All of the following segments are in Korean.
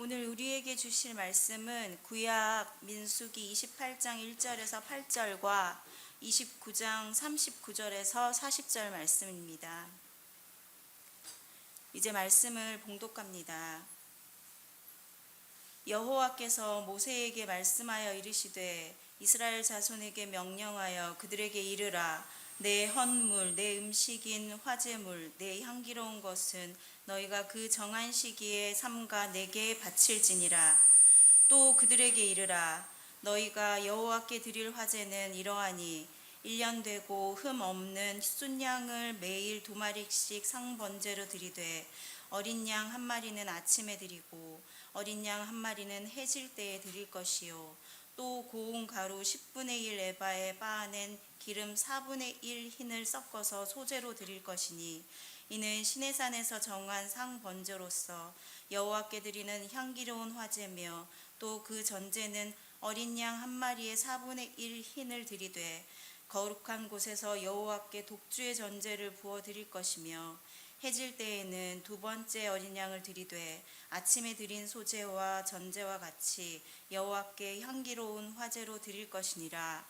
오늘 우리에게 주실 말씀은 구약 민수기 28장 1절에서 8절과 29장 39절에서 40절 말씀입니다. 이제 말씀을 봉독합니다. 여호와께서 모세에게 말씀하여 이르시되 이스라엘 자손에게 명령하여 그들에게 이르라. 내 헌물, 내 음식인 화제물, 내 향기로운 것은 너희가 그 정한 시기에 삼가 내게 바칠지니라. 또 그들에게 이르라. 너희가 여호와께 드릴 화제는 이러하니 1년 되고 흠 없는 순양을 매일 2마리씩 상번제로 드리되 어린 양 1마리는 아침에 드리고 어린 양 1마리는 해질 때에 드릴 것이요. 또 고운 가루 10분의 1 에바에 빻아낸 기름 4분의 1 흰을 섞어서 소제로 드릴 것이니 이는 시내산에서 정한 상번제로서 여호와께 드리는 향기로운 화제며 또 그 전제는 어린 양 1마리에 4분의 1 흰을 드리되 거룩한 곳에서 여호와께 독주의 전제를 부어 드릴 것이며 해질 때에는 2번째 어린 양을 드리되 아침에 드린 소제와 전제와 같이 여호와께 향기로운 화제로 드릴 것이니라.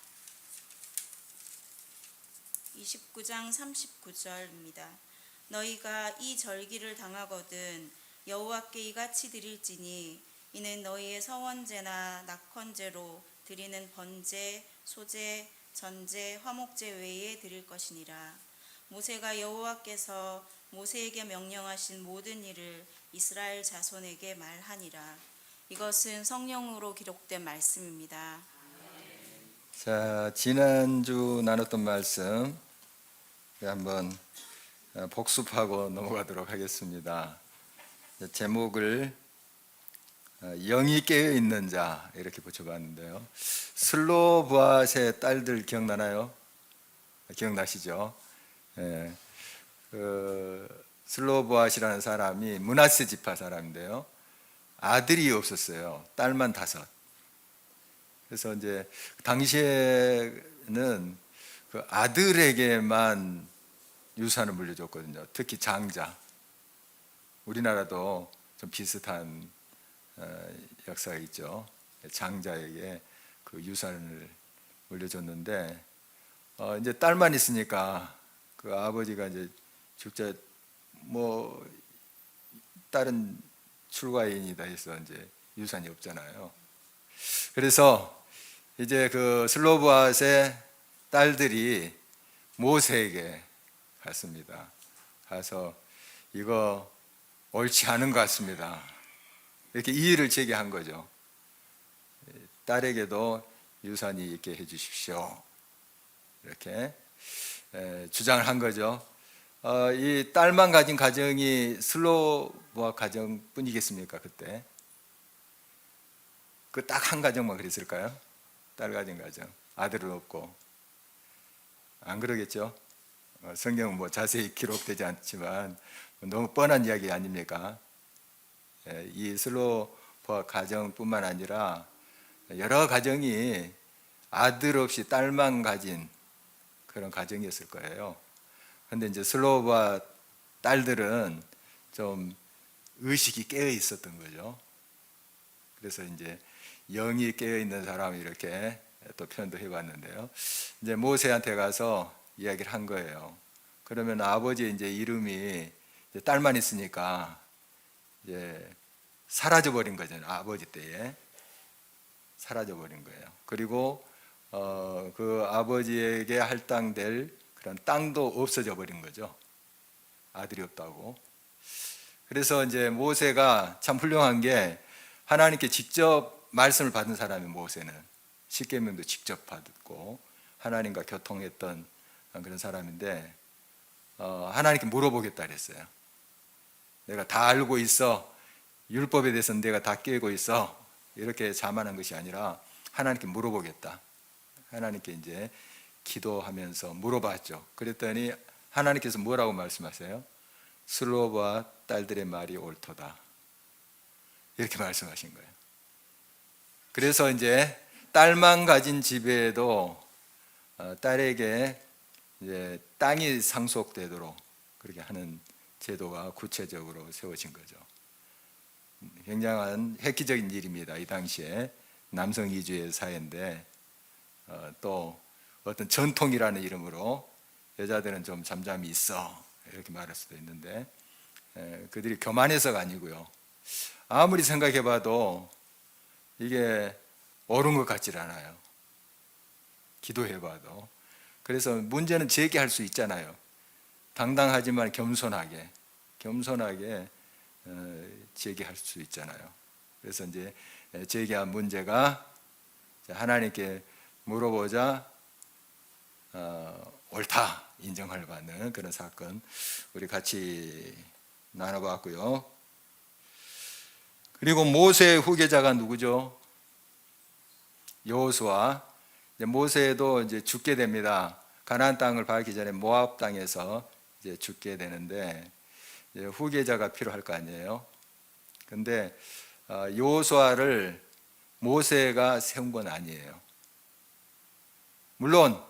29장 39절입니다. 너희가 이 절기를 당하거든 여호와께 이같이 드릴지니 이는 너희의 서원제나 낙헌제로 드리는 번제, 소제, 전제, 화목제 외에 드릴 것이니라. 모세가 여호와께서 모세에게 명령하신 모든 일을 이스라엘 자손에게 말하니라. 이것은 성령으로 기록된 말씀입니다. 자, 지난주 나눴던 말씀 한번 복습하고 넘어가도록 하겠습니다. 제목을 영이 깨어있는 자 이렇게 붙여봤는데요. 슬로브앗의 딸들 기억나나요? 기억나시죠? 예, 슬로브앗이라는 사람이 므낫세 지파 사람인데요. 아들이 없었어요. 딸만 5. 그래서 이제 당시에는 그 아들에게만 유산을 물려줬거든요. 특히 장자. 우리나라도 좀 비슷한 역사가 있죠. 장자에게 그 유산을 물려줬는데 이제 딸만 있으니까 그 아버지가 이제 죽자 뭐 딸은 출가인이다 해서 이제 유산이 없잖아요. 그래서 이제 그 슬로브앗의 딸들이 모세에게 갔습니다. 가서 이거 옳지 않은 것 같습니다. 이렇게 이의를 제기한 거죠. 딸에게도 유산이 있게 해주십시오. 이렇게 주장을 한 거죠. 이 딸만 가진 가정이 슬로브앗 가정뿐이겠습니까? 그때 그 딱 한 가정만 그랬을까요? 딸 가진 가정, 아들은 없고. 안 그러겠죠? 성경은 뭐 자세히 기록되지 않지만 너무 뻔한 이야기 아닙니까? 이 슬로브앗 가정뿐만 아니라 여러 가정이 아들 없이 딸만 가진 그런 가정이었을 거예요. 그런데 이제 슬로브앗 딸들은 좀 의식이 깨어 있었던 거죠. 그래서 이제 영이 깨어 있는 사람 이렇게 또 표현도 해봤는데요. 이제 모세한테 가서 이야기를 한 거예요. 그러면 아버지의 이제 이름이 이제 딸만 있으니까 이제 사라져 버린 거잖아요. 아버지 때에 사라져 버린 거예요. 그리고 그 아버지에게 할당될 그런 땅도 없어져 버린 거죠. 아들이 없다고. 그래서 이제 모세가 참 훌륭한 게 하나님께 직접 말씀을 받은 사람이 모세는 십계명도 직접 받았고 하나님과 교통했던 그런 사람인데 하나님께 물어보겠다 그랬어요. 내가 다 알고 있어. 율법에 대해서는 내가 다 깨고 있어. 이렇게 자만한 것이 아니라 하나님께 물어보겠다. 하나님께 이제 기도하면서 물어봤죠. 그랬더니 하나님께서 뭐라고 말씀하세요? 슬로브앗 딸들의 말이 옳도다. 이렇게 말씀하신 거예요. 그래서 이제 딸만 가진 집에도 딸에게 이제 땅이 상속되도록 그렇게 하는 제도가 구체적으로 세워진 거죠. 굉장한 획기적인 일입니다. 이 당시에 남성 위주의 사회인데 또 어떤 전통이라는 이름으로 여자들은 좀 잠잠히 있어 이렇게 말할 수도 있는데 그들이 교만해서가 아니고요. 아무리 생각해봐도 이게 옳은 것 같질 않아요. 기도해봐도. 그래서 문제는 제기할 수 있잖아요. 당당하지만 겸손하게 제기할 수 있잖아요. 그래서 이제 제기한 문제가 하나님께 물어보자 옳다 인정을 받는 그런 사건 우리 같이 나눠봤고요. 그리고 모세의 후계자가 누구죠? 여호수아. 모세도 이제 죽게 됩니다. 가나안 땅을 밟기 전에 모압 땅에서 이제 죽게 되는데 이제 후계자가 필요할 거 아니에요. 근데 여호수아를 모세가 세운 건 아니에요. 물론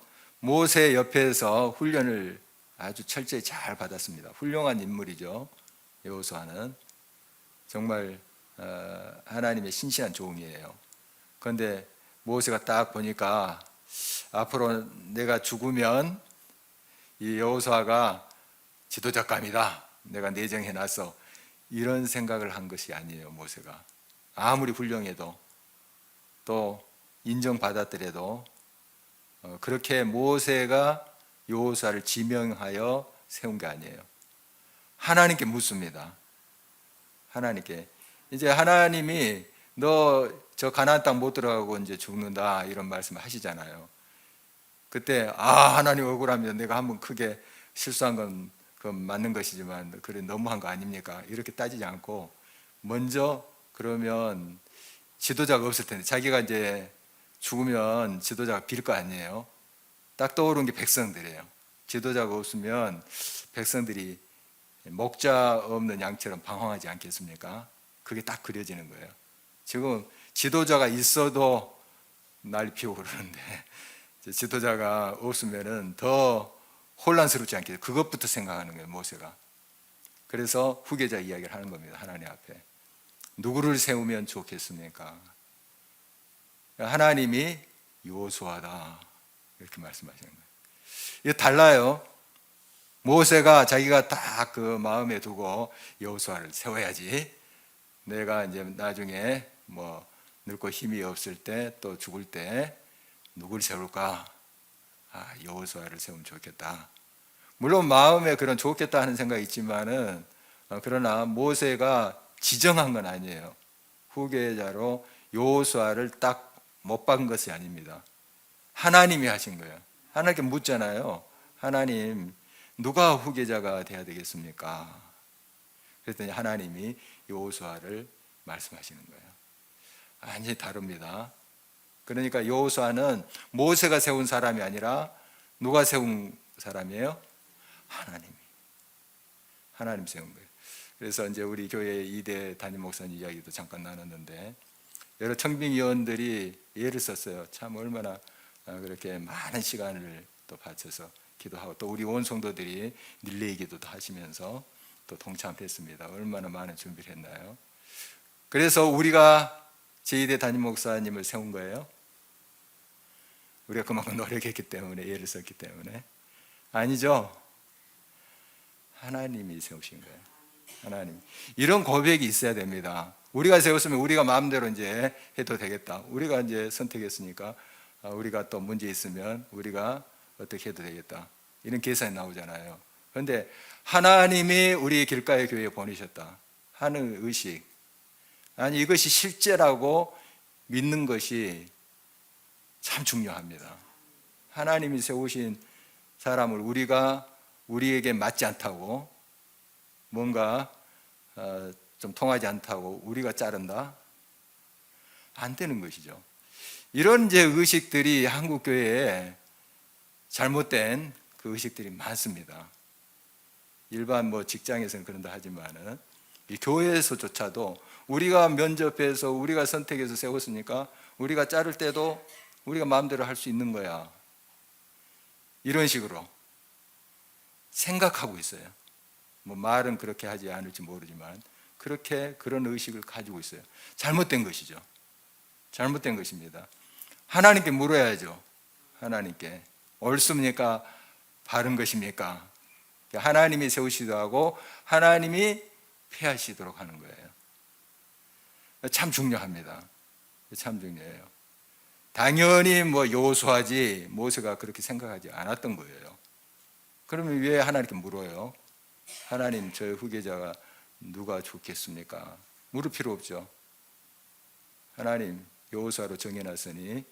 모세 옆에서 훈련을 아주 철저히 잘 받았습니다. 훌륭한 인물이죠. 여호수아는 정말 하나님의 신실한 종이에요. 그런데 모세가 딱 보니까 앞으로 내가 죽으면 이 여호수아가 지도자감이다. 내가 내정해놨어. 이런 생각을 한 것이 아니에요. 모세가 아무리 훌륭해도 또 인정받았더라도 그렇게 모세가 여호수아를 지명하여 세운 게 아니에요. 하나님께 묻습니다. 하나님께 이제 하나님이 너 저 가나안 땅 못 들어가고 이제 죽는다 이런 말씀을 하시잖아요. 그때 하나님 억울하면 내가 한번 크게 실수한 건 그건 맞는 것이지만 그래 너무한 거 아닙니까? 이렇게 따지지 않고 먼저 그러면 지도자가 없을 텐데 자기가 이제 죽으면 지도자가 빌 거 아니에요. 딱 떠오른 게 백성들이에요. 지도자가 없으면 백성들이 목자 없는 양처럼 방황하지 않겠습니까? 그게 딱 그려지는 거예요. 지금 지도자가 있어도 난리 피우고 그러는데 지도자가 없으면 더 혼란스럽지 않겠어요? 그것부터 생각하는 거예요, 모세가. 그래서 후계자 이야기를 하는 겁니다, 하나님 앞에. 누구를 세우면 좋겠습니까? 하나님이 여호수아다 이렇게 말씀하시는 거예요. 이거 달라요. 모세가 자기가 딱 그 마음에 두고 여호수아를 세워야지. 내가 이제 나중에 뭐 늙고 힘이 없을 때 또 죽을 때 누굴 세울까? 여호수아를 세우면 좋겠다. 물론 마음에 그런 좋겠다 하는 생각이 있지만은 그러나 모세가 지정한 건 아니에요. 후계자로 여호수아를 딱 못 박은 것이 아닙니다. 하나님이 하신 거예요. 하나님께 묻잖아요. 하나님, 누가 후계자가 돼야 되겠습니까? 그랬더니 하나님이 여호수아를 말씀하시는 거예요. 완전히 다릅니다. 그러니까 여호수아는 모세가 세운 사람이 아니라 누가 세운 사람이에요? 하나님 세운 거예요. 그래서 이제 우리 교회 2대 담임 목사님 이야기도 잠깐 나눴는데 여러 청빙위원들이 예를 썼어요. 참 얼마나 그렇게 많은 시간을 또 바쳐서 기도하고 또 우리 온 성도들이 릴레이 기도도 하시면서 또 동참했습니다. 얼마나 많은 준비를 했나요? 그래서 우리가 제2대 담임 목사님을 세운 거예요. 우리가 그만큼 노력했기 때문에 예를 썼기 때문에 아니죠. 하나님이 세우신 거예요. 하나님. 이런 고백이 있어야 됩니다. 우리가 세웠으면 우리가 마음대로 이제 해도 되겠다. 우리가 이제 선택했으니까 우리가 또 문제 있으면 우리가 어떻게 해도 되겠다. 이런 계산이 나오잖아요. 그런데 하나님이 우리 길가의 교회에 보내셨다 하는 의식, 아니 이것이 실제라고 믿는 것이 참 중요합니다. 하나님이 세우신 사람을 우리에게 맞지 않다고 뭔가 좀 통하지 않다고 우리가 자른다? 안 되는 것이죠. 이런 이제 의식들이 한국 교회에 잘못된 그 의식들이 많습니다. 일반 뭐 직장에서는 그런다 하지만은 이 교회에서조차도 우리가 면접해서 우리가 선택해서 세웠으니까 우리가 자를 때도 우리가 마음대로 할 수 있는 거야. 이런 식으로 생각하고 있어요. 뭐 말은 그렇게 하지 않을지 모르지만 그런 의식을 가지고 있어요. 잘못된 것이죠. 잘못된 것입니다. 하나님께 물어야죠. 하나님께 옳습니까? 바른 것입니까? 하나님이 세우시기도 하고 하나님이 폐하시도록 하는 거예요. 참 중요합니다. 참 중요해요. 당연히 여호수아지 모세가 그렇게 생각하지 않았던 거예요. 그러면 왜 하나님께 물어요? 하나님, 저의 후계자가 누가 좋겠습니까? 물을 필요 없죠. 하나님, 여호수아로 정해놨으니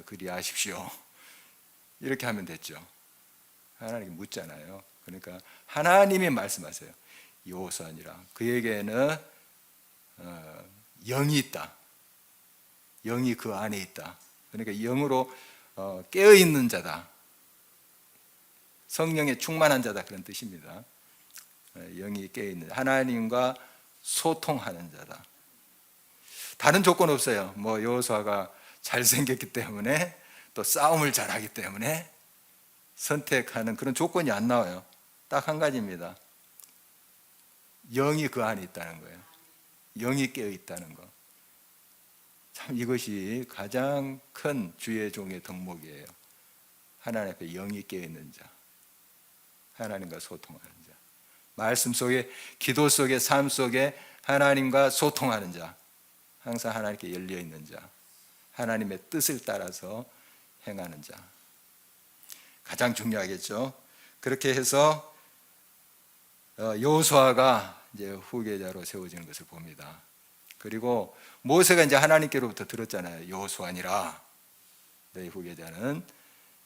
그리하십시오. 이렇게 하면 됐죠. 하나님께 묻잖아요. 그러니까 하나님이 말씀하세요. 여호수아니라. 그에게는 영이 있다. 영이 그 안에 있다. 그러니까 영으로 깨어있는 자다. 성령에 충만한 자다, 그런 뜻입니다. 영이 깨어있는 자. 하나님과 소통하는 자다. 다른 조건 없어요. 여호수아가 잘생겼기 때문에 또 싸움을 잘하기 때문에 선택하는 그런 조건이 안 나와요. 딱 한 가지입니다. 영이 그 안에 있다는 거예요. 영이 깨어 있다는 거. 참 이것이 가장 큰 주의 종의 덕목이에요. 하나님 앞에 영이 깨어 있는 자, 하나님과 소통하는 자, 말씀 속에, 기도 속에, 삶 속에 하나님과 소통하는 자, 항상 하나님께 열려 있는 자, 하나님의 뜻을 따라서 행하는 자, 가장 중요하겠죠. 그렇게 해서 여호수아가 이제 후계자로 세워지는 것을 봅니다. 그리고 모세가 이제 하나님께로부터 들었잖아요. 여호수아니라, 너희 후계자는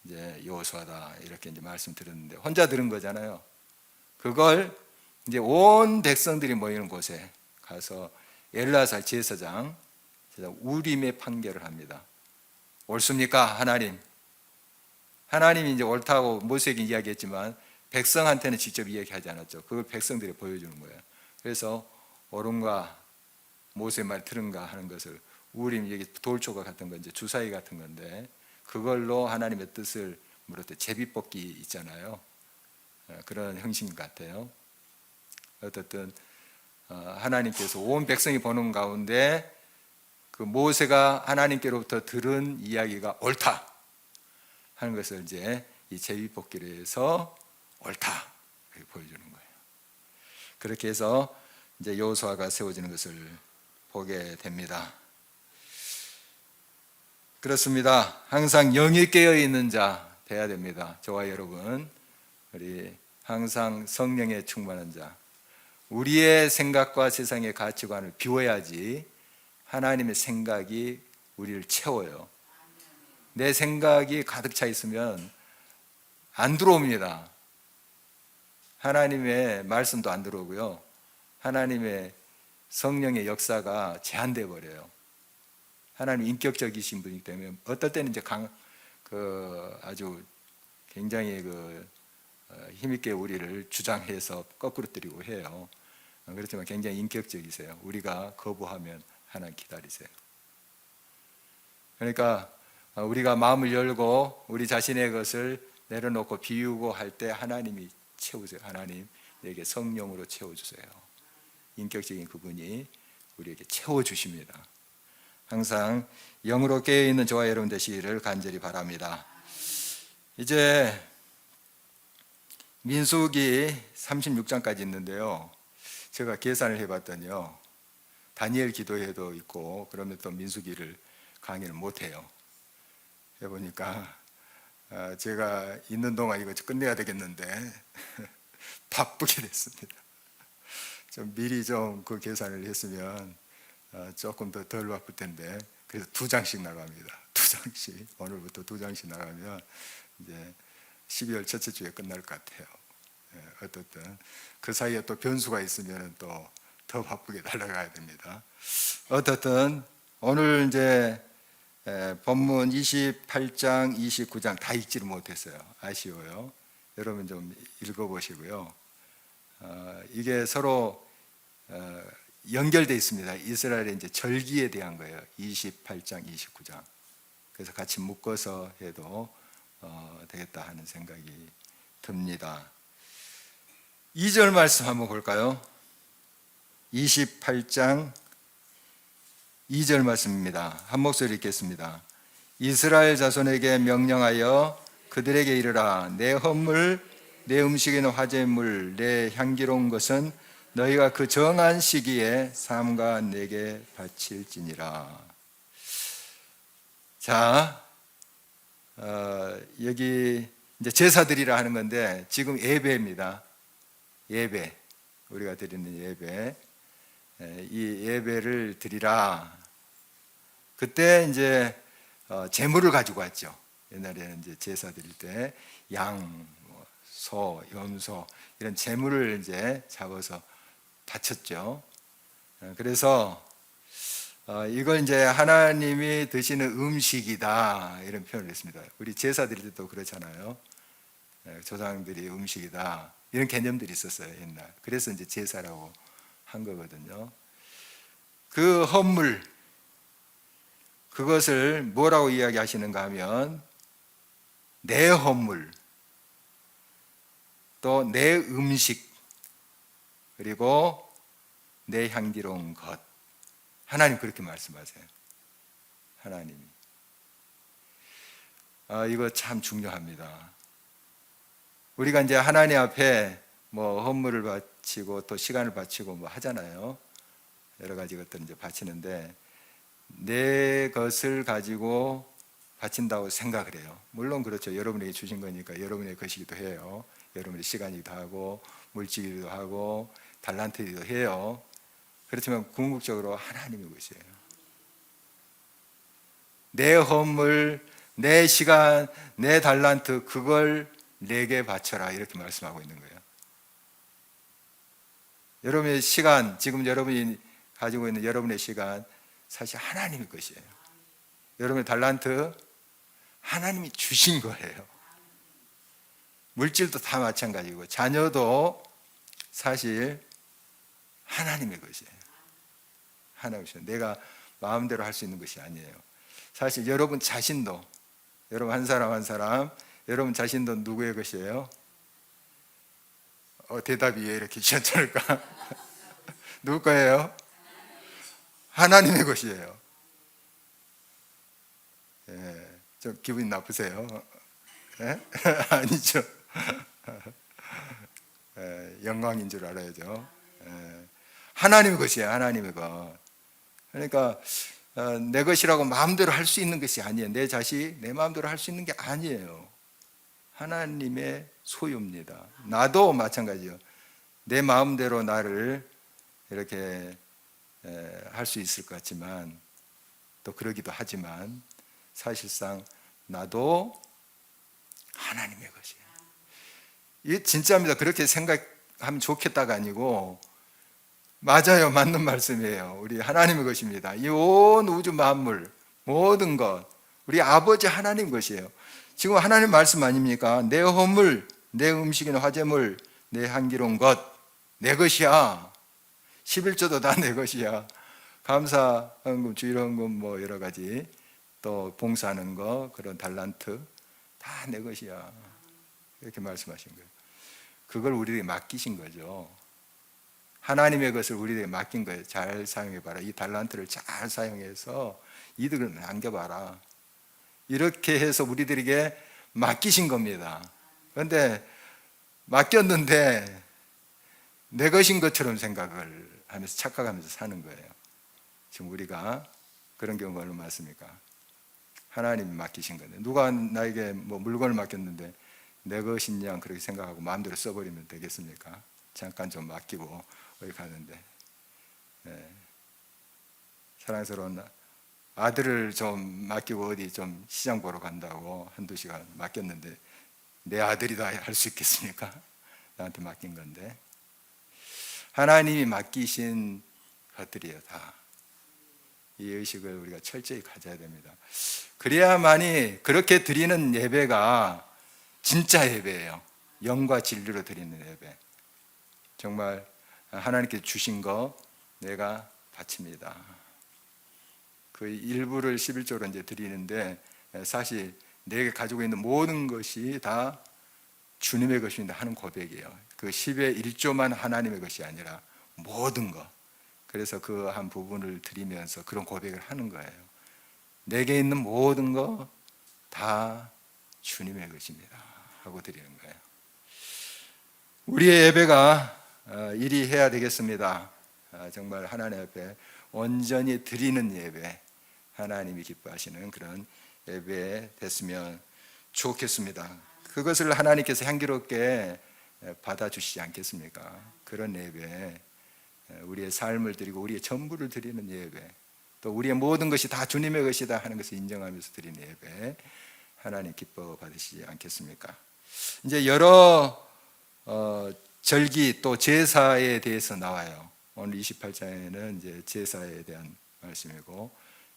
이제 여호수아다, 이렇게 이제 말씀 드렸는데 혼자 들은 거잖아요. 그걸 이제 온 백성들이 모이는 곳에 가서 엘르아살 제사장 우림의 판결을 합니다. 옳습니까, 하나님? 하나님이 이제 옳다고 모세에게 이야기했지만 백성한테는 직접 이야기하지 않았죠. 그걸 백성들이 보여주는 거예요. 그래서 옳은가, 모세 말 들은가 하는 것을, 우림, 여기 돌초가 같은 거, 이제 주사위 같은 건데, 그걸로 하나님의 뜻을 물을 때 제비뽑기 있잖아요. 그런 형식 같아요. 어떻든 하나님께서 온 백성이 보는 가운데 그 모세가 하나님께로부터 들은 이야기가 옳다 하는 것을 이제 이 제비뽑기를 해서 옳다 이렇게 보여주는 거예요. 그렇게 해서 이제 여호수아가 세워지는 것을 보게 됩니다. 그렇습니다. 항상 영이 깨어 있는 자 돼야 됩니다. 저와 여러분, 우리 항상 성령에 충만한 자, 우리의 생각과 세상의 가치관을 비워야지 하나님의 생각이 우리를 채워요. 내 생각이 가득 차 있으면 안 들어옵니다. 하나님의 말씀도 안 들어오고요. 하나님의 성령의 역사가 제한돼 버려요. 하나님 인격적이신 분이기 때문에 어떨 때는 이제 아주 굉장히 힘있게 우리를 주장해서 거꾸로뜨리고 해요. 그렇지만 굉장히 인격적이세요. 우리가 거부하면 하나님 기다리세요. 그러니까 우리가 마음을 열고 우리 자신의 것을 내려놓고 비우고 할 때 하나님이 채우세요. 하나님, 내게 성령으로 채워주세요. 인격적인 그분이 우리에게 채워주십니다. 항상 영으로 깨어있는 저와 여러분 되시기를 간절히 바랍니다. 이제 민수기 36장까지 있는데요, 제가 계산을 해봤더니요, 다니엘 기도회도 있고 그러면 또 민수기를 강의를 못해요. 해보니까 제가 있는 동안 이거 끝내야 되겠는데 바쁘게 됐습니다. 좀 미리 좀 그 계산을 했으면 조금 더 덜 바쁠 텐데, 그래서 2장씩 나갑니다. 2장씩, 오늘부터 2장씩 나가면 이제 12월 첫째 주에 끝날 것 같아요. 어떻든 그 사이에 또 변수가 있으면 또 더 바쁘게 달려가야 됩니다. 어떻든 오늘 이제 본문 28장, 29장 다 읽지를 못했어요. 아쉬워요. 여러분 좀 읽어보시고요. 이게 서로 연결되어 있습니다. 이스라엘의 이제 절기에 대한 거예요. 28장, 29장. 그래서 같이 묶어서 해도 되겠다 하는 생각이 듭니다. 2절 말씀 한번 볼까요? 28장 2절 말씀입니다. 한 목소리 읽겠습니다. 이스라엘 자손에게 명령하여 그들에게 이르라. 내 헌물, 내 음식에는 화제물, 내 향기로운 것은 너희가 그 정한 시기에 삼가 내게 바칠지니라. 자, 여기 이제 제사드리라 하는 건데 지금 예배입니다. 예배, 우리가 드리는 예배, 이 예배를 드리라. 그때 이제 제물을 가지고 왔죠. 옛날에는 이제 제사 드릴 때 양, 소, 염소 이런 제물을 이제 잡아서 바쳤죠. 그래서 이걸 이제 하나님이 드시는 음식이다 이런 표현을 했습니다. 우리 제사 드릴 때도 그렇잖아요. 조상들이 음식이다 이런 개념들이 있었어요 옛날. 그래서 이제 제사라고 한 거거든요. 그 헌물, 그것을 뭐라고 이야기하시는가 하면 내 헌물, 또 내 음식, 그리고 내 향기로운 것. 하나님 그렇게 말씀하세요. 하나님이. 이거 참 중요합니다. 우리가 이제 하나님 앞에 뭐 헌물을 바치고 또 시간을 바치고 뭐 하잖아요. 여러 가지 것들을 이제 바치는데 내 것을 가지고 바친다고 생각을 해요. 물론 그렇죠. 여러분에게 주신 거니까 여러분의 것이기도 해요. 여러분의 시간이기도 하고 물질이기도 하고 달란트이기도 해요. 그렇지만 궁극적으로 하나님의 것이에요. 내 헌물, 내 시간, 내 달란트 그걸 내게 바쳐라 이렇게 말씀하고 있는 거예요. 여러분의 시간, 지금 여러분이 가지고 있는 여러분의 시간 사실 하나님의 것이에요. 여러분의 달란트 하나님이 주신 거예요. 물질도 다 마찬가지고 자녀도 사실 하나님의 것이에요. 하나님의 것이에요. 내가 마음대로 할 수 있는 것이 아니에요. 사실 여러분 자신도, 여러분 한 사람 한 사람, 여러분 자신도 누구의 것이에요? 대답이 왜 이렇게 시원찮을까? 누구 거예요? 하나님의 것이에요. 예, 좀 기분이 나쁘세요? 예? 아니죠. 예, 영광인 줄 알아야죠. 예, 하나님의 것이에요. 하나님의 것. 그러니까 내 것이라고 마음대로 할 수 있는 것이 아니에요. 내 자식, 내 마음대로 할 수 있는 게 아니에요. 하나님의 소유입니다. 나도 마찬가지요. 내 마음대로 나를 이렇게 할 수 있을 것 같지만 또 그러기도 하지만 사실상 나도 하나님의 것이에요. 이게 진짜입니다. 그렇게 생각하면 좋겠다가 아니고 맞아요. 맞는 말씀이에요. 우리 하나님의 것입니다. 이 온 우주 만물 모든 것 우리 아버지 하나님 것이에요. 지금 하나님 말씀 아닙니까? 내 헌물, 내 음식이나 화제물, 내 향기로운 것 내 것이야. 11조도 다 내 것이야. 감사헌금, 주일헌금 뭐 여러 가지 또 봉사하는 거 그런 달란트 다 내 것이야. 이렇게 말씀하신 거예요. 그걸 우리에게 맡기신 거죠. 하나님의 것을 우리에게 맡긴 거예요. 잘 사용해봐라. 이 달란트를 잘 사용해서 이득을 남겨봐라. 이렇게 해서 우리들에게 맡기신 겁니다. 그런데 맡겼는데 내 것인 것처럼 생각을 하면서 착각하면서 사는 거예요. 지금 우리가 그런 경우가 얼마나 많습니까? 하나님이 맡기신 건데 누가 나에게 뭐 물건을 맡겼는데 내 것인 양 그렇게 생각하고 마음대로 써버리면 되겠습니까? 잠깐 좀 맡기고 어디 가는데 사랑스러운 아들을 좀 맡기고 어디 좀 시장 보러 간다고 한두 시간 맡겼는데 내 아들이 다 할 수 있겠습니까? 나한테 맡긴 건데 하나님이 맡기신 것들이에요. 다. 이 의식을 우리가 철저히 가져야 됩니다. 그래야만이 그렇게 드리는 예배가 진짜 예배예요. 영과 진리로 드리는 예배. 정말 하나님께 주신 거 내가 바칩니다. 그 일부를 11조로 이제 드리는데 사실 내게 가지고 있는 모든 것이 다 주님의 것입니다 하는 고백이에요. 그 10의 1조만 하나님의 것이 아니라 모든 것. 그래서 그 한 부분을 드리면서 그런 고백을 하는 거예요. 내게 있는 모든 거 다 주님의 것입니다 하고 드리는 거예요. 우리의 예배가 이리 해야 되겠습니다. 정말 하나님 앞에 온전히 드리는 예배, 하나님이 기뻐하시는 그런 예배 됐으면 좋겠습니다. 그것을 하나님께서 향기롭게 받아주시지 않겠습니까? 그런 예배, 우리의 삶을 드리고 우리의 전부를 드리는 예배, 또 우리의 모든 것이 다 주님의 것이다 하는 것을 인정하면서 드리는 예배, 하나님 기뻐 받으시지 않겠습니까? 이제 여러 절기 또 제사에 대해서 나와요. 오늘 28장에는 이제 제사에 대한 말씀이고,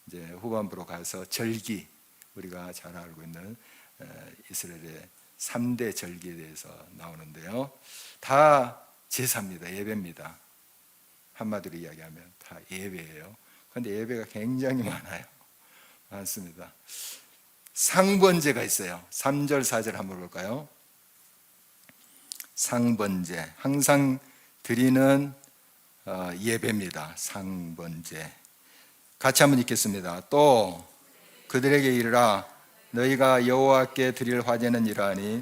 이제 후반부로 가서 절기, 우리가 잘 알고 있는 이스라엘의 3대 절기에 대해서 나오는데요. 다 제사입니다. 예배입니다. 한마디로 이야기하면 다 예배예요. 그런데 예배가 굉장히 많아요. 많습니다. 상번제가 있어요. 3절 4절 한번 볼까요? 상번제, 항상 드리는 예배입니다. 상번제. 같이 한번 읽겠습니다. 또 그들에게 이르라, 너희가 여호와께 드릴 화제는 이러하니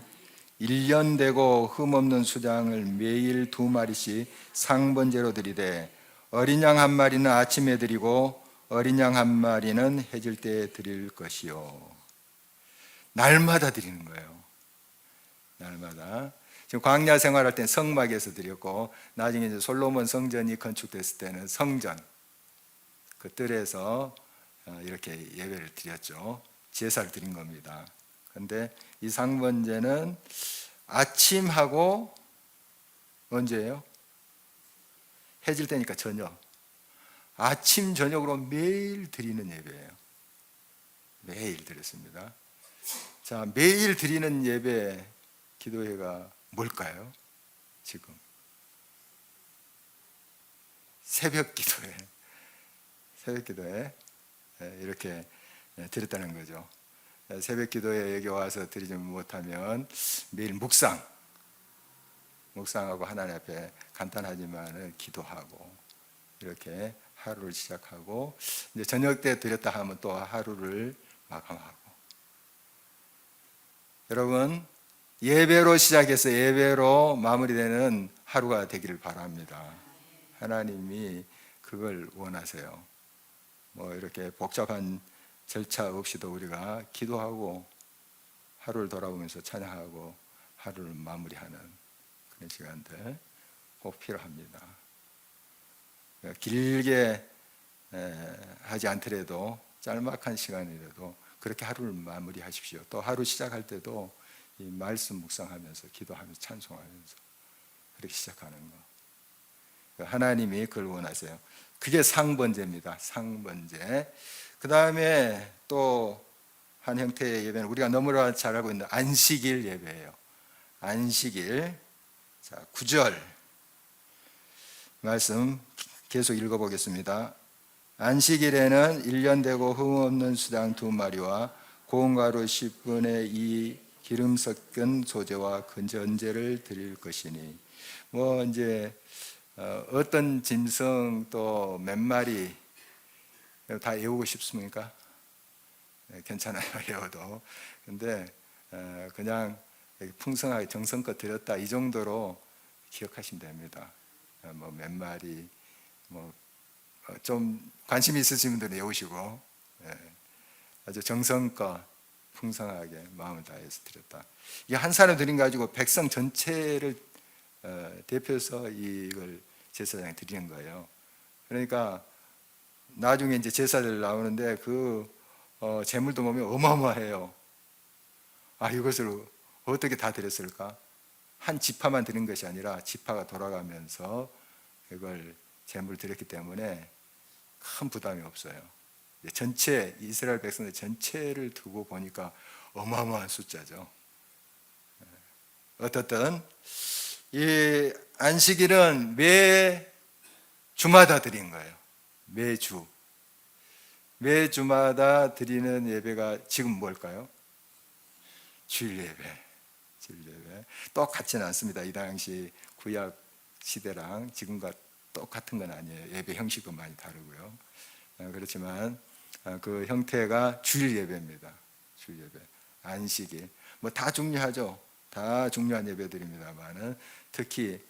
1년 되고 흠없는 수장을 매일 2마리씩 상번제로 드리되, 어린 양 1마리는 아침에 드리고 어린 양 1마리는 해질 때에 드릴 것이요. 날마다 드리는 거예요. 날마다. 지금 광야 생활할 때는 성막에서 드렸고, 나중에 이제 솔로몬 성전이 건축됐을 때는 성전 그 뜰에서 이렇게 예배를 드렸죠. 제사를 드린 겁니다. 그런데 이 상번제는 아침하고 언제예요? 해질 때니까 저녁. 아침 저녁으로 매일 드리는 예배예요. 매일 드렸습니다. 자, 매일 드리는 예배, 기도회가 뭘까요? 지금 새벽 기도회, 새벽 기도회 이렇게 드렸다는 거죠. 새벽 기도회 여기 와서 드리지 못하면 매일 묵상하고 하나님 앞에 간단하지만 기도하고 이렇게 하루를 시작하고, 이제 저녁 때 드렸다 하면 또 하루를 마감하고. 여러분, 예배로 시작해서 예배로 마무리되는 하루가 되기를 바랍니다. 하나님이 그걸 원하세요. 뭐 이렇게 복잡한 절차 없이도 우리가 기도하고 하루를 돌아보면서 찬양하고 하루를 마무리하는 그런 시간들 꼭 필요합니다. 길게 하지 않더라도 짤막한 시간이라도 그렇게 하루를 마무리하십시오. 또 하루 시작할 때도 이 말씀 묵상하면서 기도하면서 찬송하면서 그렇게 시작하는 거. 하나님이 그걸 원하세요. 그게 상번제입니다. 상번제. 그 다음에 또 한 형태의 예배는 우리가 너무나 잘 알고 있는 안식일 예배예요. 안식일. 자, 9절 말씀 계속 읽어보겠습니다. 안식일에는 1년 되고 흠없는 수당 2마리와 고운 가루 10분의 2 기름 섞은 소재와 건전제를 드릴 것이니. 뭐 이제 어떤 짐승 또 몇 마리 다 외우고 싶습니까? 괜찮아요, 외워도. 근데 그냥 풍성하게 정성껏 드렸다 이 정도로 기억하시면 됩니다. 뭐 몇 마리, 뭐 좀 관심 있으신 분들은 외우시고, 아주 정성껏 풍성하게 마음을 다해서 드렸다. 이게 한 사람 드린 가지고 백성 전체를 대표해서 이걸 제사장에 드리는 거예요. 그러니까 나중에 이제 제사들 나오는데 그 제물도 보면 어마어마해요. 아, 이것을 어떻게 다 드렸을까? 한 지파만 드린 것이 아니라 지파가 돌아가면서 이걸 제물을 드렸기 때문에 큰 부담이 없어요. 전체 이스라엘 백성들 전체를 두고 보니까 어마어마한 숫자죠. 어떻든 이 안식일은 매 주마다 드린 거예요. 매주마다 드리는 예배가 지금 뭘까요? 주일 예배. 똑같지는 않습니다. 이 당시 구약 시대랑 지금과 똑같은 건 아니에요. 예배 형식은 많이 다르고요. 그렇지만 그 형태가 주일 예배입니다. 주일 예배, 안식일, 뭐 다 중요하죠. 다 중요한 예배들입니다만은 특히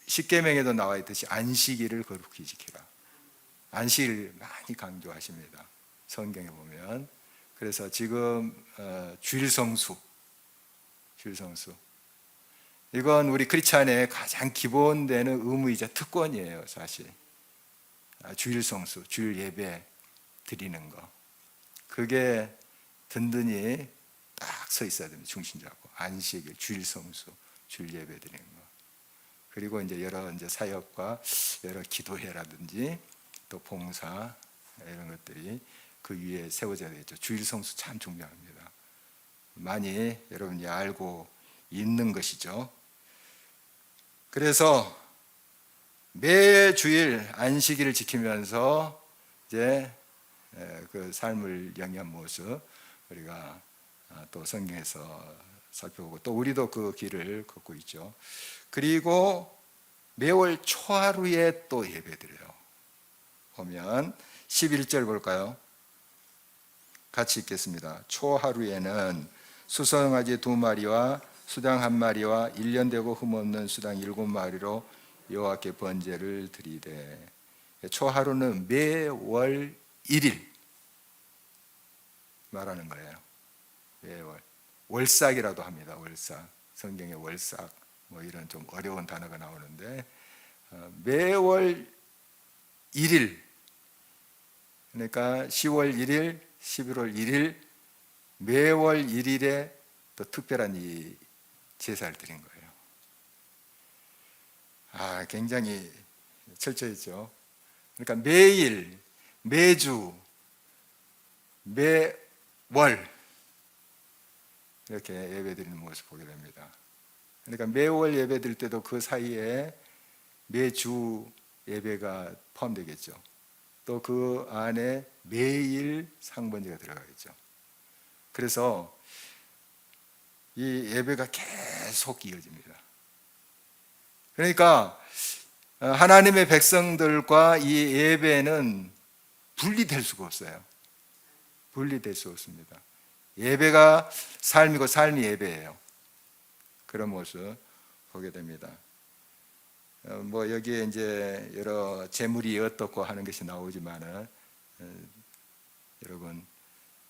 십계명에도 나와 있듯이 안식일을 거룩히 지키라. 안식일 많이 강조하십니다. 성경에 보면. 그래서 지금 주일 성수, 이건 우리 크리스찬의 가장 기본되는 의무이자 특권이에요, 사실. 주일 성수, 주일 예배 드리는 거. 그게 든든히 딱 서 있어야 됩니다. 중심 잡고. 안식일, 주일 성수, 주일 예배 드리는 거. 그리고 이제 여러 이제 사역과 여러 기도회라든지 또 봉사 이런 것들이 그 위에 세워져야 되겠죠. 주일 성수 참 중요합니다. 많이 여러분이 알고 있는 것이죠. 그래서 매 주일 안식일을 지키면서 이제 그 삶을 영위한 모습 우리가 또 성경에서 살펴보고 또 우리도 그 길을 걷고 있죠. 그리고 매월 초하루에 또 예배드려요. 보면 11절 볼까요? 같이 읽겠습니다. 초하루에는 수송아지 2마리와 수당 1마리와 1년 되고 흠없는 수당 7마리로 여호와께 번제를 드리되. 초하루는 매월 1일 말하는 거예요. 매월. 월삭이라도 합니다. 월삭. 성경에 월삭 뭐 이런 좀 어려운 단어가 나오는데 매월 1일, 그러니까 10월 1일, 11월 1일 매월 1일에 또 특별한 이 제사를 드린 거예요. 굉장히 철저했죠. 그러니까 매일, 매주, 매월 이렇게 예배드리는 모습을 보게 됩니다. 그러니까 매월 예배드릴 때도 그 사이에 매주 예배가 포함되겠죠. 또 그 안에 매일 상번제가 들어가겠죠. 그래서 이 예배가 계속 이어집니다. 그러니까 하나님의 백성들과 이 예배는 분리될 수가 없어요. 분리될 수 없습니다. 예배가 삶이고 삶이 예배예요. 그런 모습 보게 됩니다. 뭐 여기에 이제 여러 재물이 어떻고 하는 것이 나오지만은 여러분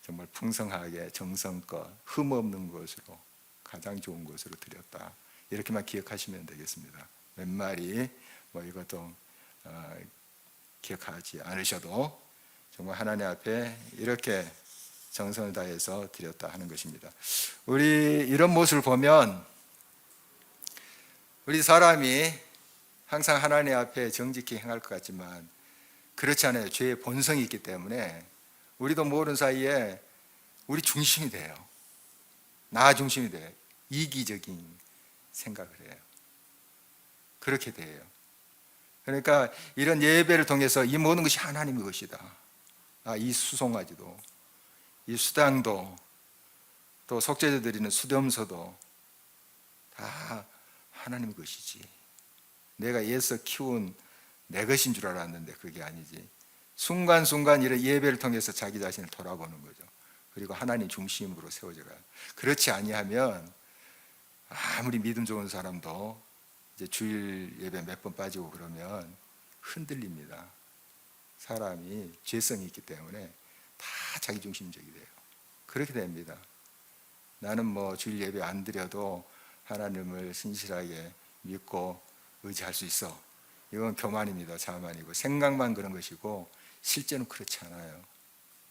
정말 풍성하게 정성껏 흠 없는 것으로 가장 좋은 것으로 드렸다. 이렇게만 기억하시면 되겠습니다. 몇 마리 뭐 이것도 기억하지 않으셔도 정말 하나님 앞에 이렇게 정성을 다해서 드렸다 하는 것입니다. 우리 이런 모습을 보면 우리 사람이 항상 하나님 앞에 정직히 행할 것 같지만 그렇지 않아요. 죄의 본성이 있기 때문에 우리도 모르는 사이에 우리 중심이 돼요. 나 중심이 돼요. 이기적인 생각을 해요. 그렇게 돼요. 그러니까 이런 예배를 통해서 이 모든 것이 하나님의 것이다. 이 수송아지도, 이 수당도, 또 속죄제 드리는 수렴소도 다 하나님의 것이지. 내가 애써 키운 내 것인 줄 알았는데 그게 아니지. 순간순간 이런 예배를 통해서 자기 자신을 돌아보는 거죠. 그리고 하나님 중심으로 세워져가요. 그렇지 아니하면 아무리 믿음 좋은 사람도 이제 주일 예배 몇 번 빠지고 그러면 흔들립니다. 사람이 죄성이 있기 때문에 다 자기 중심적이 돼요. 그렇게 됩니다. 나는 뭐 주일 예배 안 드려도 하나님을 신실하게 믿고 의지할 수 있어. 이건 교만입니다. 자만이고 생각만 그런 것이고 실제는 그렇지 않아요.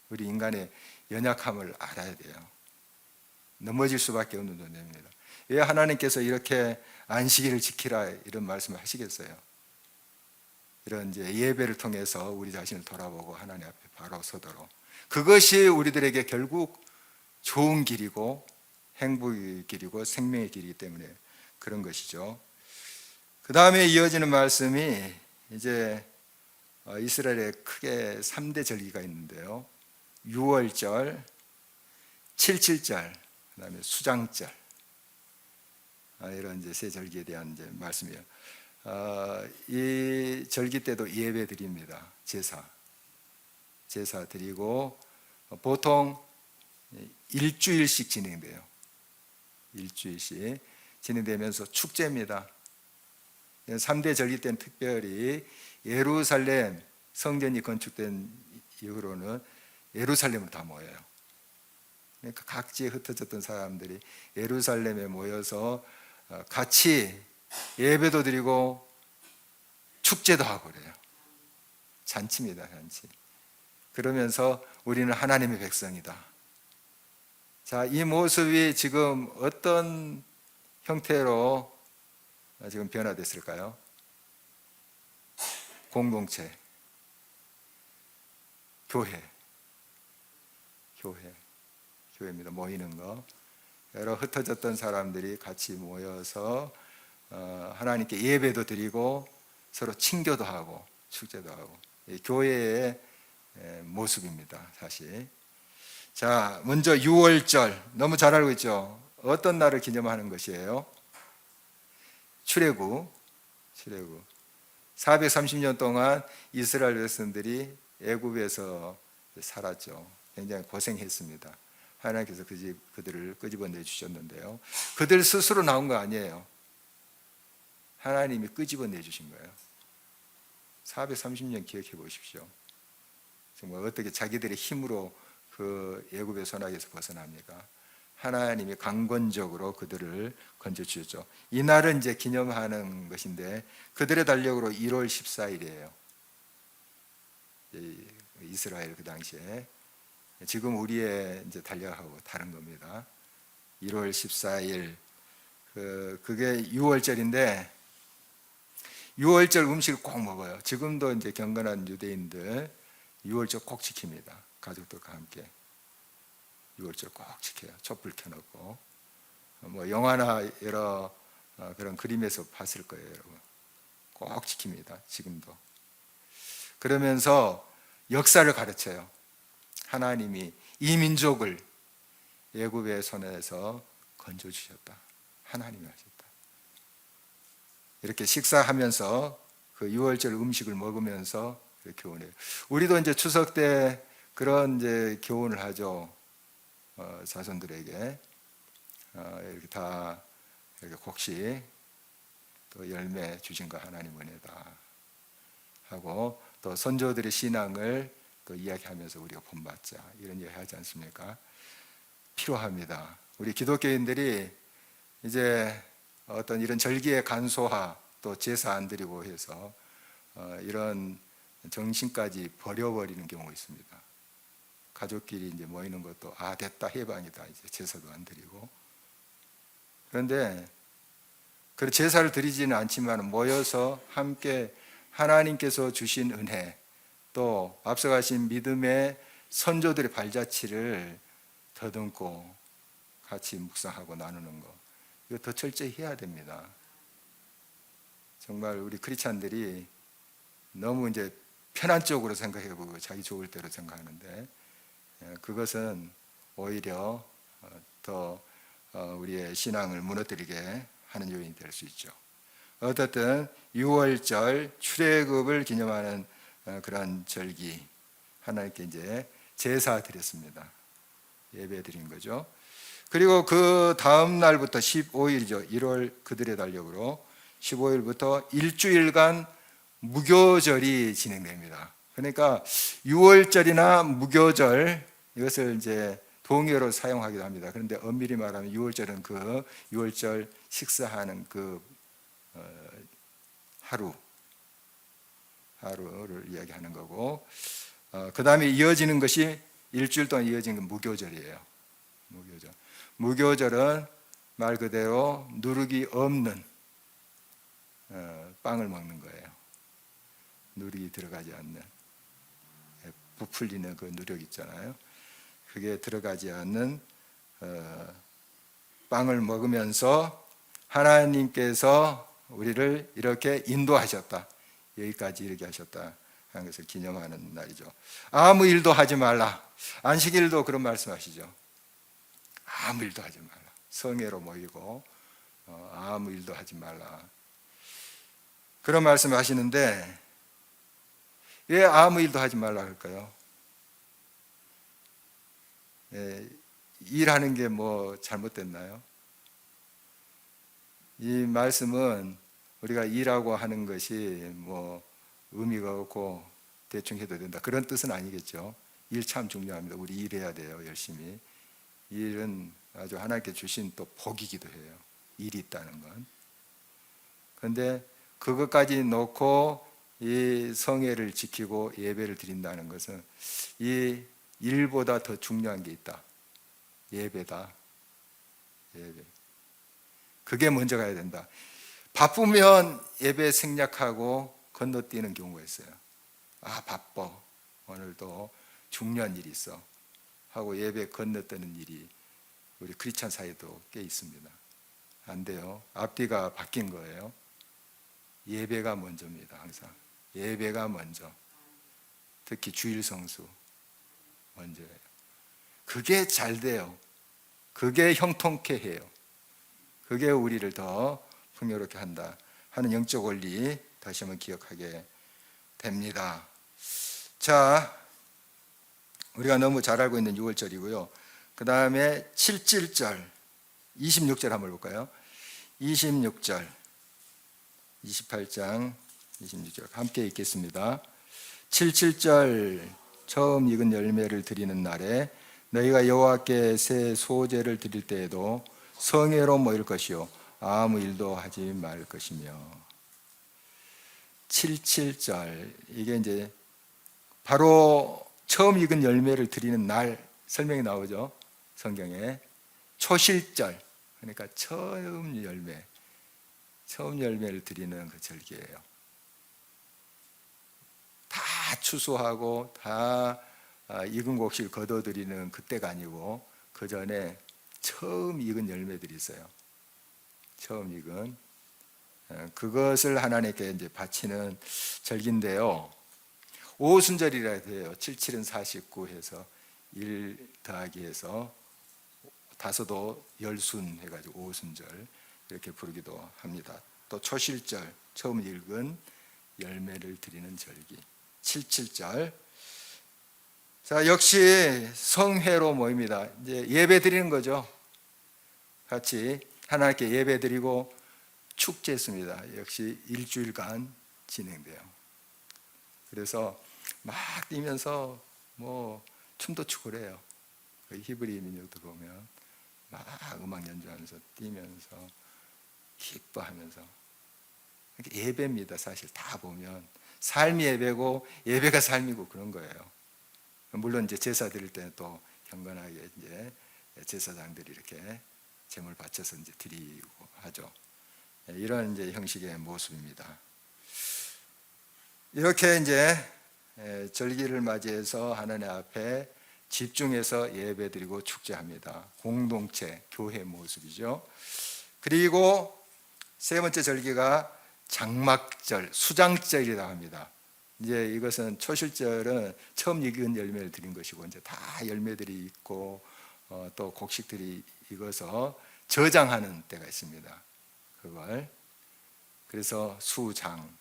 우리 인간의 연약함을 알아야 돼요. 넘어질 수밖에 없는 존재입니다. 왜 하나님께서 이렇게 안식일을 지키라 이런 말씀을 하시겠어요? 이런 이제 예배를 통해서 우리 자신을 돌아보고 하나님 앞에 바로 서도록. 그것이 우리들에게 결국 좋은 길이고 행복의 길이고 생명의 길이기 때문에 그런 것이죠. 그 다음에 이어지는 말씀이 이제 이스라엘에 크게 3대 절기가 있는데요. 6월절, 7.7절, 그 다음에 수장절, 이런 이제 세 절기에 대한 이제 말씀이에요. 이 절기 때도 예배 드립니다. 제사 드리고 보통 일주일씩 진행돼요. 일주일씩 진행되면서 축제입니다. 3대 절기 때는 특별히 예루살렘 성전이 건축된 이후로는 예루살렘으로 다 모여요. 그러니까 각지에 흩어졌던 사람들이 예루살렘에 모여서 같이 예배도 드리고 축제도 하고 그래요. 잔치입니다, 잔치. 그러면서 우리는 하나님의 백성이다. 자, 이 모습이 지금 어떤 형태로 지금 변화됐을까요? 공동체, 교회입니다. 모이는 거. 여러 흩어졌던 사람들이 같이 모여서 하나님께 예배도 드리고 서로 친교도 하고 축제도 하고, 교회의 모습입니다, 사실. 자, 먼저 유월절, 너무 잘 알고 있죠? 어떤 날을 기념하는 것이에요? 출애굽. 430년 동안 이스라엘 백성들이 애굽에서 살았죠. 굉장히 고생했습니다. 하나님께서 그들을 끄집어내 주셨는데요, 그들 스스로 나온 거 아니에요. 하나님이 끄집어내 주신 거예요. 430년 기억해 보십시오. 정말 어떻게 자기들의 힘으로 그 애굽의 손아귀에서 벗어납니까? 하나님이 강권적으로 그들을 건져주셨죠. 이 날은 이제 기념하는 것인데 그들의 달력으로 1월 14일이에요. 이스라엘 그 당시에. 지금 우리의 이제 달력하고 다른 겁니다. 1월 14일. 그게 6월절인데 6월절 음식을 꼭 먹어요. 지금도 이제 경건한 유대인들 6월절 꼭 지킵니다. 가족들과 함께 6월절 꼭 지켜요. 촛불 켜놓고. 뭐 영화나 여러 그런 그림에서 봤을 거예요, 여러분. 꼭 지킵니다. 지금도. 그러면서 역사를 가르쳐요. 하나님이 이 민족을 애굽의 손에서 건져주셨다. 하나님이 하셨다. 이렇게 식사하면서 그 6월절 음식을 먹으면서 교훈해요. 우리도 이제 추석 때 그런 이제 교훈을 하죠. 자손들에게 이렇게 다 이렇게 곡식 또 열매 주신 거 하나님 은혜다 하고, 또 선조들의 신앙을 또 이야기하면서 우리가 본받자, 이런 이야기 하지 않습니까? 필요합니다. 우리 기독교인들이 이제 어떤 이런 절기의 간소화, 또 제사 안 드리고 해서 이런 정신까지 버려버리는 경우가 있습니다. 가족끼리 이제 모이는 것도 됐다, 해방이다, 이제 제사도 안 드리고. 그런데 그 제사를 드리지는 않지만 모여서 함께 하나님께서 주신 은혜, 또 앞서가신 믿음의 선조들의 발자취를 더듬고 같이 묵상하고 나누는 거, 이거 더 철저히 해야 됩니다. 정말 우리 크리스찬들이 너무 이제 편한 쪽으로 생각해보고 자기 좋을 대로 생각하는데, 그것은 오히려 더 우리의 신앙을 무너뜨리게 하는 요인이 될 수 있죠. 어쨌든 6월절 출애굽을 기념하는 그런 절기, 하나님께 이제 제사 드렸습니다. 예배 드린 거죠. 그리고 그 다음 날부터 15일이죠. 1월 그들의 달력으로 15일부터 일주일간 무교절이 진행됩니다. 그러니까 6월절이나 무교절, 이것을 이제 동의어로 사용하기도 합니다. 그런데 엄밀히 말하면 6월절은 그 6월절 식사하는 그 하루를 이야기하는 거고, 그 다음에 이어지는 것이 일주일 동안 이어지는 건 무교절이에요. 무교절은 말 그대로 누룩이 없는 빵을 먹는 거예요. 누룩이 들어가지 않는, 부풀리는 그 누룩 있잖아요. 그게 들어가지 않는 빵을 먹으면서 하나님께서 우리를 이렇게 인도하셨다, 여기까지 이렇게 하셨다 하는 것을 기념하는 날이죠. 아무 일도 하지 말라. 안식일도 그런 말씀하시죠. 아무 일도 하지 말라. 성회로 모이고 아무 일도 하지 말라. 그런 말씀을 하시는데 왜 아무 일도 하지 말라 할까요? 예, 일하는 게 뭐 잘못됐나요? 이 말씀은 우리가 일하고 하는 것이 뭐 의미가 없고 대충 해도 된다 그런 뜻은 아니겠죠. 일 참 중요합니다. 우리 일해야 돼요. 열심히. 일은 아주 하나님께 주신 또 복이기도 해요. 일이 있다는 건. 그런데 그것까지 놓고 이 성회를 지키고 예배를 드린다는 것은 이 일보다 더 중요한 게 있다. 예배다. 예배. 그게 먼저 가야 된다. 바쁘면 예배 생략하고 건너뛰는 경우가 있어요. 아, 바빠. 오늘도 중요한 일이 있어. 하고 예배 건너뛰는 일이 우리 크리스찬 사이도 꽤 있습니다. 안 돼요. 앞뒤가 바뀐 거예요. 예배가 먼저입니다. 항상. 예배가 먼저. 특히 주일 성수 먼저예요. 그게 잘 돼요. 그게 형통케 해요. 그게 우리를 더 풍요롭게 한다 하는 영적 원리 다시 한번 기억하게 됩니다. 자, 우리가 너무 잘 알고 있는 6월절이고요. 그 다음에 77절, 26절 한번 볼까요? 26절, 28장 26절 함께 읽겠습니다. 77절 처음 익은 열매를 드리는 날에 너희가 여호와께 새 소제를 드릴 때에도 성회로 모일 것이요 아무 일도 하지 말 것이며. 77절 이게 이제 바로 처음 익은 열매를 드리는 날 설명이 나오죠. 성경에 초실절 그러니까 처음 열매를 드리는 그 절기예요. 다 추수하고 다 익은 곡식을 거둬들이는 그때가 아니고 그 전에 처음 익은 열매들이 있어요. 처음 익은 그것을 하나님께 이제 바치는 절기인데요. 오순절이라 해요. 77은 49 해서 1 더하기 해서 다섯도 열순 해가지고 오순절 이렇게 부르기도 합니다. 또 초실절 처음 익은 열매를 드리는 절기 77절. 자, 역시 성회로 모입니다. 이제 예배 드리는 거죠. 같이 하나님께 예배 드리고 축제했습니다. 역시 일주일간 진행돼요. 그래서 막 뛰면서 뭐 춤도 추고 그래요. 그 히브리 민족들 보면 막 음악 연주하면서 뛰면서 기뻐하면서 예배입니다. 사실 다 보면 삶이 예배고 예배가 삶이고 그런 거예요. 물론 이제 제사 드릴 때는 또 경건하게 이제 제사장들이 이렇게 제물 바쳐서 이제 드리고 하죠. 이런 이제 형식의 모습입니다. 이렇게 이제 절기를 맞이해서 하나님 앞에 집중해서 예배드리고 축제합니다. 공동체, 교회 모습이죠. 그리고 세 번째 절기가 장막절, 수장절이라고 합니다. 이제 이것은 초실절은 처음 익은 열매를 드린 것이고 이제 다 열매들이 있고 또 곡식들이 익어서 저장하는 때가 있습니다. 그걸 그래서 수장,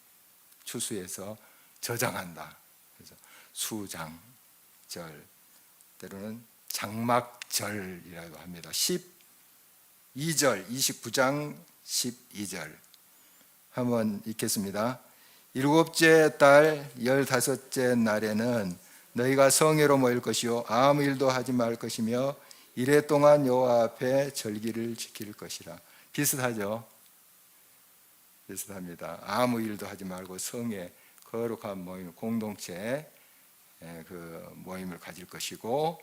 추수해서 저장한다. 그래서 수장절 때로는 장막절이라고 합니다. 12절, 29장 12절 한번 읽겠습니다. 일곱째 달 15째 날에는 너희가 성회로 모일 것이요 아무 일도 하지 말 것이며 이래 동안 여호와 앞에 절기를 지킬 것이라. 비슷하죠? 비슷합니다. 아무 일도 하지 말고 성회, 거룩한 모임, 공동체 그 모임을 가질 것이고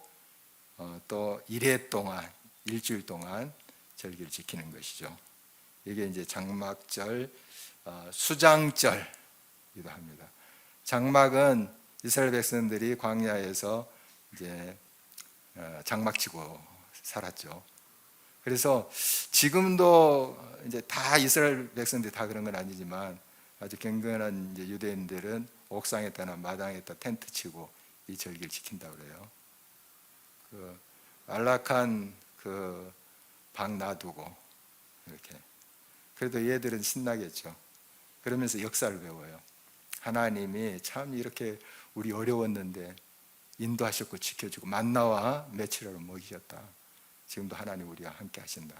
또 이래 동안, 일주일 동안 절기를 지키는 것이죠. 이게 이제 장막절, 수장절이기도 합니다. 장막은 이스라엘 백성들이 광야에서 이제 장막치고 살았죠. 그래서 지금도 이제 다 이스라엘 백성들이 다 그런 건 아니지만 아주 경건한 이제 유대인들은 옥상에다나 마당에다 텐트 치고 이 절기를 지킨다고 그래요. 그 안락한 그 방 놔두고 이렇게. 그래도 얘들은 신나겠죠. 그러면서 역사를 배워요. 하나님이 참 이렇게 우리 어려웠는데 인도하셨고 지켜주고 만나와 며칠을 먹이셨다. 지금도 하나님 우리와 함께 하신다.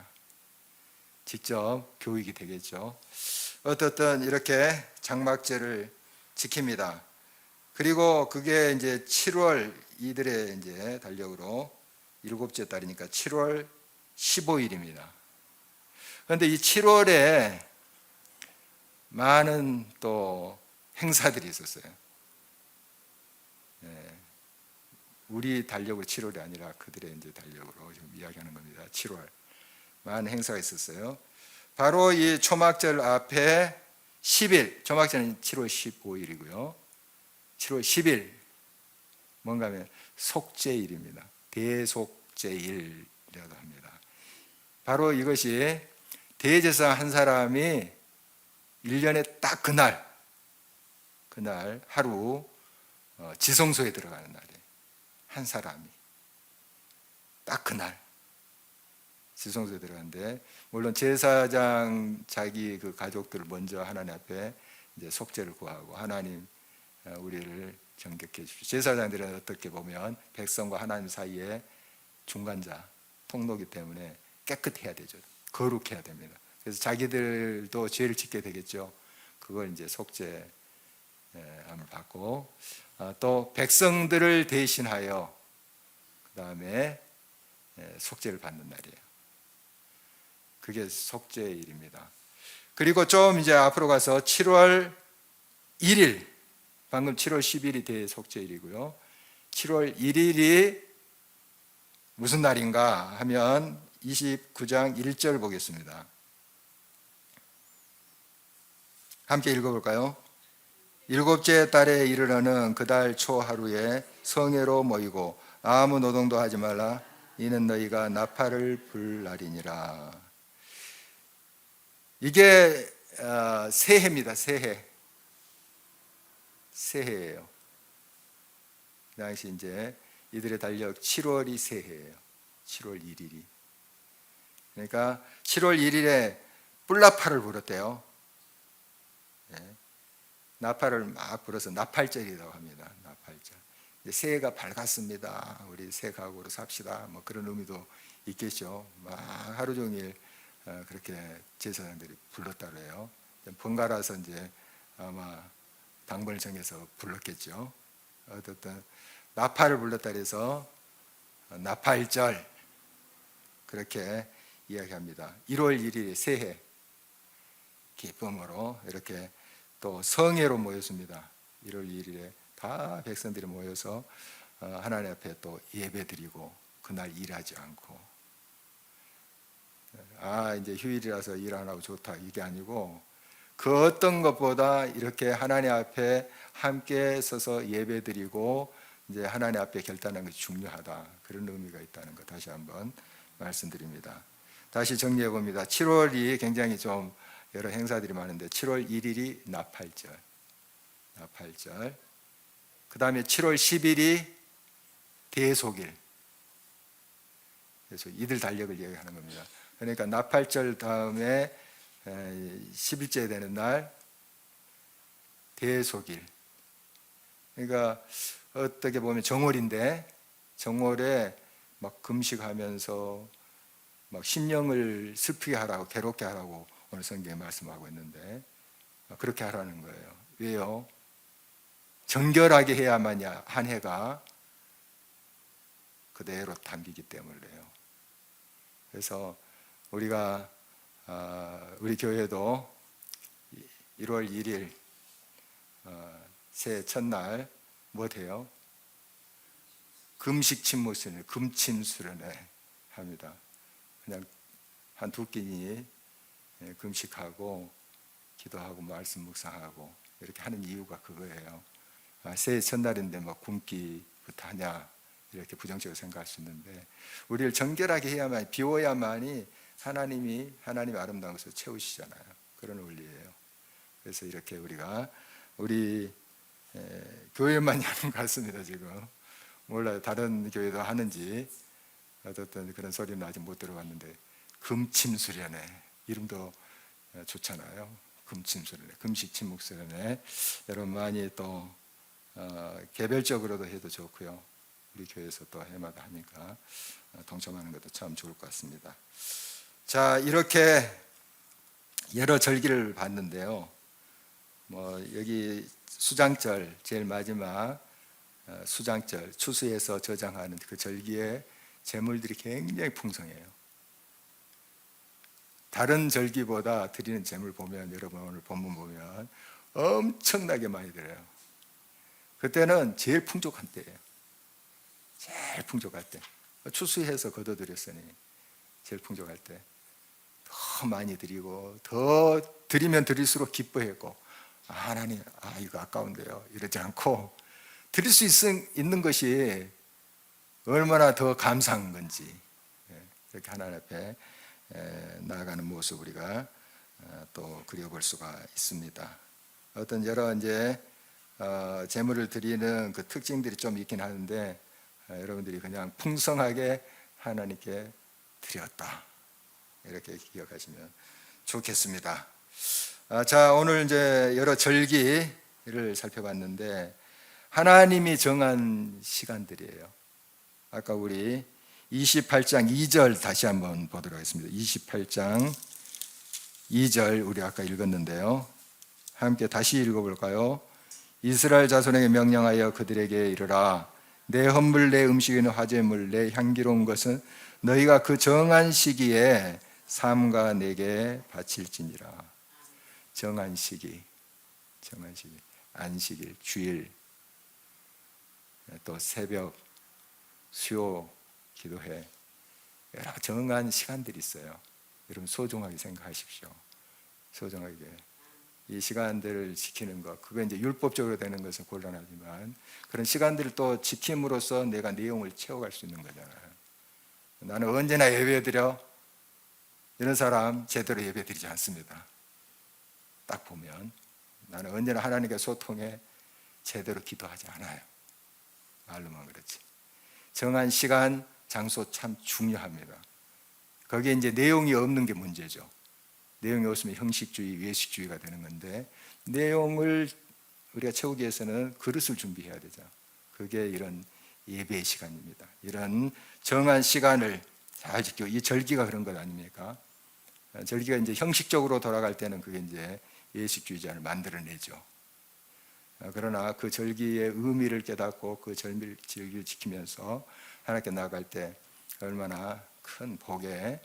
직접 교육이 되겠죠. 어떻든 이렇게 장막절을 지킵니다. 그리고 그게 이제 7월 이들의 이제 달력으로 일곱째 달이니까 7월 15일입니다. 그런데 이 7월에 많은 또 행사들이 있었어요. 우리 달력으로 7월이 아니라 그들의 이제 달력으로 지금 이야기하는 겁니다. 7월 많은 행사가 있었어요. 바로 이 초막절 앞에 10일, 초막절은 7월 15일이고요. 7월 10일 뭔가 하면 속죄일입니다. 대속죄일이라고 합니다. 바로 이것이 대제사장 한 사람이 1년에 딱 그날 하루 지성소에 들어가는 날이에요. 한 사람이 딱 그날 지성소에 들어가는데, 물론 제사장 자기 그 가족들을 먼저 하나님 앞에 이제 속죄를 구하고 하나님 우리를 정결케 해주십시오. 제사장들은 어떻게 보면 백성과 하나님 사이에 중간자, 통로기 때문에 깨끗해야 되죠. 거룩해야 됩니다. 그래서 자기들도 죄를 짓게 되겠죠. 그걸 이제 속죄함을 받고 또 백성들을 대신하여 그 다음에 속죄를 받는 날이에요. 그게 속죄일입니다. 그리고 좀 이제 앞으로 가서 7월 1일, 방금 7월 10일이 대속죄일이고요. 7월 1일이 무슨 날인가 하면 29장 1절 보겠습니다. 함께 읽어볼까요? 일곱째 달에 이르러는 그 달 초 하루에 성회로 모이고 아무 노동도 하지 말라. 이는 너희가 나팔을 불 날이니라. 이게 새해입니다. 새해예요. 그 당시 이제 이들의 달력 7월이 새해예요. 7월 1일이. 그러니까 7월 1일에 뿔나팔을 불었대요. 네. 나팔을 막 불어서 나팔절이라고 합니다. 나팔절. 이제 새해가 밝았습니다. 우리 새 각오로 삽시다. 뭐 그런 의미도 있겠죠. 막 하루 종일 그렇게 제사장들이 불렀다고 해요. 번갈아서 이제 아마 당번을 정해서 불렀겠죠. 어쨌든 나팔을 불렀다 해서 나팔절 그렇게 이야기합니다. 1월 1일 새해 기쁨으로 이렇게 또 성회로 모였습니다. 1월 1일에 다 백성들이 모여서 하나님 앞에 또 예배드리고 그날 일하지 않고 이제 휴일이라서 일 안 하고 좋다 이게 아니고 그 어떤 것보다 이렇게 하나님 앞에 함께 서서 예배드리고 이제 하나님 앞에 결단하는 것이 중요하다. 그런 의미가 있다는 것 다시 한번 말씀드립니다. 다시 정리해 봅니다. 7월이 굉장히 좀 여러 행사들이 많은데 7월 1일이 나팔절. 그 다음에 7월 10일이 대속일. 그래서 이들 달력을 이야기하는 겁니다. 그러니까 나팔절 다음에 10일째 되는 날 대속일. 그러니까 어떻게 보면 정월인데 정월에 막 금식하면서 막 심령을 슬프게 하라고 괴롭게 하라고 오늘 성경에 말씀하고 있는데 그렇게 하라는 거예요. 왜요? 정결하게 해야만 한 해가 그대로 담기기 때문이에요. 그래서 우리가 우리 교회도 1월 1일 새해 첫날 뭐 돼요? 금식 침묵수련회, 금침수련회 합니다. 그냥 한 두 끼니 금식하고 기도하고 말씀 묵상하고 이렇게 하는 이유가 그거예요. 새해 첫날인데 뭐 굶기부터 하냐 이렇게 부정적으로 생각할 수 있는데 우리를 정결하게 해야만 비워야만이 하나님 아름다운 것을 채우시잖아요. 그런 원리예요. 그래서 이렇게 우리 교회만이 하는 것 같습니다. 지금 몰라요. 다른 교회도 하는지 어떤 그런 소리는 아직 못 들어봤는데 금침수련회 이름도 좋잖아요. 금식 침묵 수련회 여러분 많이 또 개별적으로도 해도 좋고요. 우리 교회에서 또 해마다 하니까 동참하는 것도 참 좋을 것 같습니다. 자, 이렇게 여러 절기를 봤는데요. 여기 수장절 제일 마지막 수장절 추수해서 저장하는 그 절기의 제물들이 굉장히 풍성해요. 다른 절기보다 드리는 제물 보면 여러분 오늘 본문 보면 엄청나게 많이 드려요. 그때는 제일 풍족한 때예요. 제일 풍족할 때. 추수해서 거둬들였으니 제일 풍족할 때 더 많이 드리고 더 드리면 드릴수록 기뻐했고 하나님 이거 아까운데요 이러지 않고 드릴 수 있는 것이 얼마나 더 감사한 건지 이렇게 하나님 앞에 나아가는 모습 우리가 또 그려볼 수가 있습니다. 어떤 여러 이제 제물을 드리는 그 특징들이 좀 있긴 하는데 여러분들이 그냥 풍성하게 하나님께 드렸다 이렇게 기억하시면 좋겠습니다. 자, 오늘 이제 여러 절기를 살펴봤는데 하나님이 정한 시간들이에요. 아까 우리 28장 2절 다시 한번 보도록 하겠습니다. 28장 2절 우리 아까 읽었는데요. 함께 다시 읽어볼까요? 이스라엘 자손에게 명령하여 그들에게 이르라. 내 헌물 내 음식이나 화제물 내 향기로운 것은 너희가 그 정한 시기에 삼가 내게 바칠지니라. 정한 시기, 안식일, 주일, 또 새벽, 수요, 기도회 여러 정한 시간들이 있어요. 여러분 소중하게 생각하십시오. 소중하게 이 시간들을 지키는 것, 그거 이제 율법적으로 되는 것은 곤란하지만 그런 시간들을 또 지킴으로써 내가 내용을 채워갈 수 있는 거잖아요. 나는 언제나 예배드려 이런 사람 제대로 예배드리지 않습니다. 딱 보면 나는 언제나 하나님과 소통해 제대로 기도하지 않아요. 말로만 그렇지. 정한 시간, 장소 참 중요합니다. 거기에 이제 내용이 없는 게 문제죠. 내용이 없으면 형식주의, 외식주의가 되는 건데 내용을 우리가 채우기 위해서는 그릇을 준비해야 되죠. 그게 이런 예배의 시간입니다. 이런 정한 시간을 잘 지키고 이 절기가 그런 것 아닙니까? 절기가 이제 형식적으로 돌아갈 때는 그게 이제 예식주의자를 만들어내죠. 그러나 그 절기의 의미를 깨닫고 그 절기를 지키면서 하나님께 나아갈 때 얼마나 큰 복의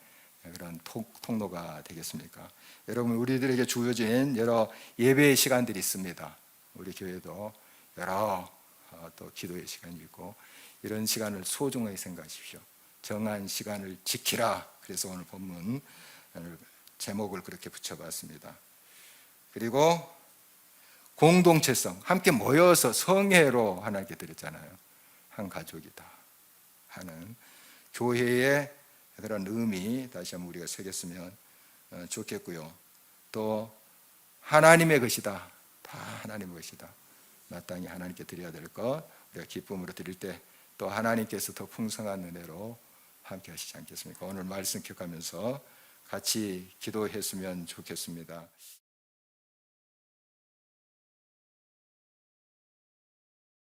그런 통로가 되겠습니까? 여러분 우리들에게 주어진 여러 예배의 시간들이 있습니다. 우리 교회도 여러 또 기도의 시간이 있고 이런 시간을 소중하게 생각하십시오. 정한 시간을 지키라. 그래서 오늘 본문 제목을 그렇게 붙여봤습니다. 그리고 공동체성, 함께 모여서 성회로 하나님께 드렸잖아요. 한 가족이다 하는 교회의 그런 의미 다시 한번 우리가 새겼으면 좋겠고요. 또 하나님의 것이다. 다 하나님의 것이다. 마땅히 하나님께 드려야 될 것 우리가 기쁨으로 드릴 때 또 하나님께서 더 풍성한 은혜로 함께 하시지 않겠습니까? 오늘 말씀 기억하면서 같이 기도했으면 좋겠습니다.